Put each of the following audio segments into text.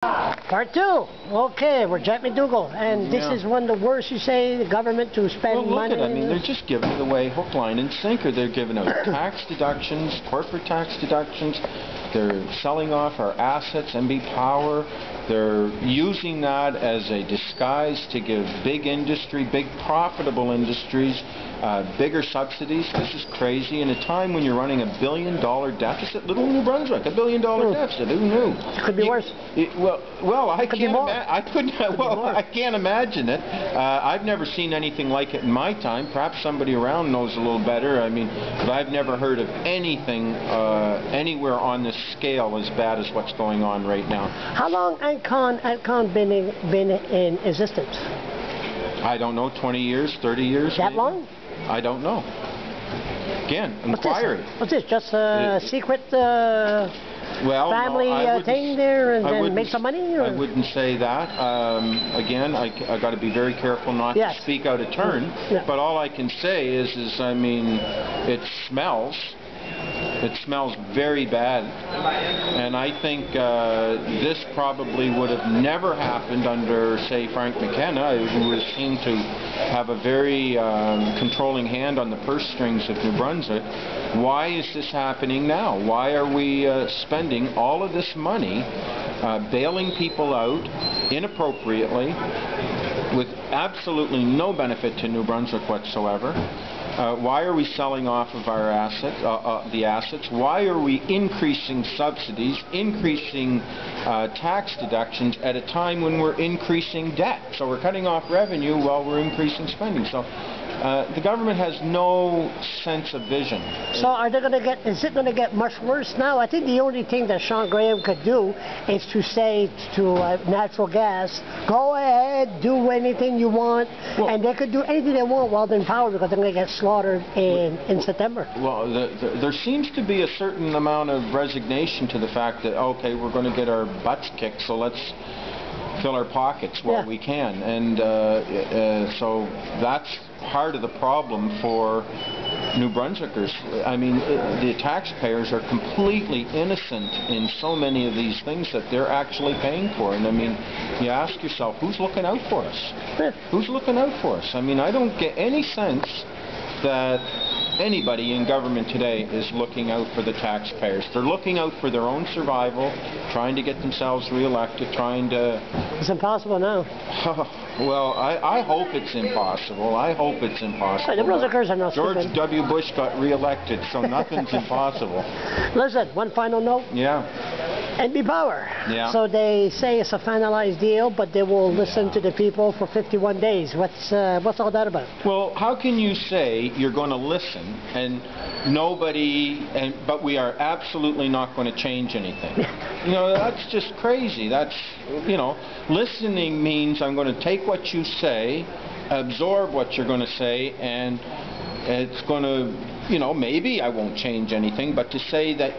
Part two. Okay, we're Jack MacDougall, and this is one of the worst, you say, the government to spend money. Well, look at it. I mean, they're just giving it away hook, line, and sinker. They're giving out tax deductions, corporate tax deductions. They're selling off our assets, MB Power. They're using that as a disguise to give big industry, big profitable industries, bigger subsidies. This is crazy. In a time when you're running $1 billion deficit, little New Brunswick, $1 billion deficit. Who knew? It could be worse. I can't imagine it. I've never seen anything like it in my time. Perhaps somebody around knows a little better. I mean, but I've never heard of anything anywhere on this scale as bad as what's going on right now. How long Antcon been in existence? I don't know, 20 years, 30 years? That maybe? long? I don't know. Again, inquiry. What's this? Just a secret family thing there and then make some money? Or? I wouldn't say that. Again, I got to be very careful not to speak out of turn. Yeah. But all I can say is I mean, it smells. It smells very bad, and I think this probably would have never happened under, say, Frank Mckenna, who was seen to have a very controlling hand on the purse strings of New Brunswick. Why is this happening now? Why are we spending all of this money bailing people out inappropriately with absolutely no benefit to New Brunswick whatsoever? Why are we selling off of our assets? Why are we increasing subsidies, increasing tax deductions at a time when we're increasing debt? So we're cutting off revenue while we're increasing spending. So the government has no sense of vision. So are they going to get? Is it going to get much worse now? I think the only thing that Sean Graham could do is to say to natural gas, go ahead, do anything you want, and they could do anything they want while they're in power because they're going to get slaughtered in September. Well, there seems to be a certain amount of resignation to the fact that, okay, we're going to get our butts kicked, so let's fill our pockets while we can. And so that's part of the problem for New Brunswickers. I mean, the taxpayers are completely innocent in so many of these things that they're actually paying for. And I mean, you ask yourself, who's looking out for us? Who's looking out for us? I mean, I don't get any sense that anybody in government today is looking out for the taxpayers. They're looking out for their own survival, trying to get themselves re-elected, trying to... It's impossible now. Well, I hope it's impossible. I hope it's impossible. The Brunswickers are not George stupid. W. Bush got re-elected, so nothing's impossible. Listen, one final note. Yeah. MB Power. Yeah. So they say it's a finalized deal, but they will listen to the people for 51 days. What's all that about? Well, how can you say you're going to listen and but we are absolutely not going to change anything? You know, that's just crazy. That's, you know, listening means I'm going to take what you say, absorb what you're going to say, and it's going to, you know, maybe I won't change anything, but to say that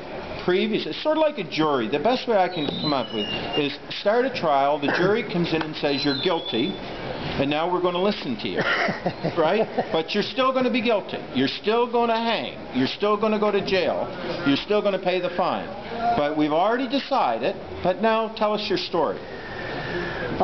it's sort of like a jury. The best way I can come up with is start a trial, the jury comes in and says you're guilty, and now we're going to listen to you, right? But you're still going to be guilty. You're still going to hang. You're still going to go to jail. You're still going to pay the fine. But we've already decided, but now tell us your story.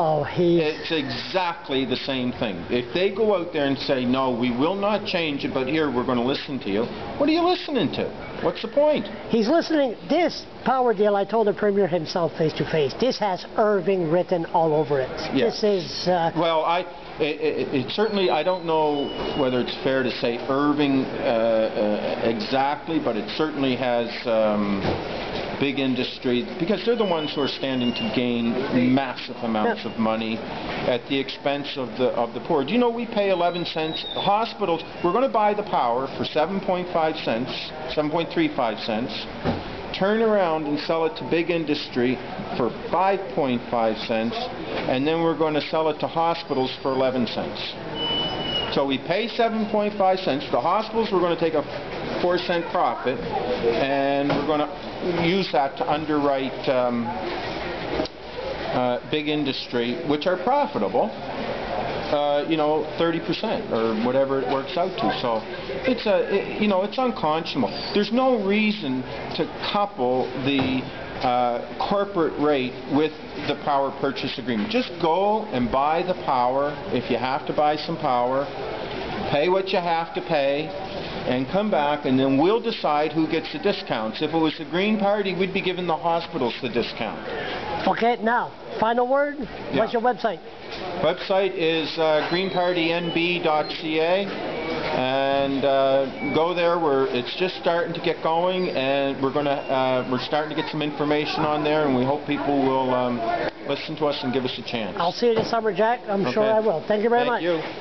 It's exactly the same thing. If they go out there and say, no, we will not change it, but here, we're going to listen to you, what are you listening to? What's the point? He's listening. This power deal, I told the Premier himself face to face, this has Irving written all over it. Yes. This is... Well, it certainly, I don't know whether it's fair to say Irving exactly, but it certainly has big industry, because they're the ones who are standing to gain massive amounts of money at the expense of the poor. Do you know we pay 11 cents? The hospitals, we're going to buy the power for 7.5 cents, 7.35 cents, turn around and sell it to big industry for 5.5 cents, and then we're going to sell it to hospitals for 11 cents. So we pay 7.5 cents. The hospitals, we're going to take a 4-cent profit, and we're going to use that to underwrite big industry, which are profitable, you know, 30% or whatever it works out to. So it's you know, it's unconscionable. There's no reason to couple the corporate rate with the power purchase agreement. Just go and buy the power if you have to buy some power, pay what you have to pay, and come back, and then we'll decide who gets the discounts. If it was the Green Party, we'd be giving the hospitals the discount. Okay, now, final word. Yeah. What's your website? Website is greenpartynb.ca, and go there. It's just starting to get going, and we're starting to get some information on there, and we hope people will listen to us and give us a chance. I'll see you this summer, Jack. I'm sure I will. Thank you very much. Thank you.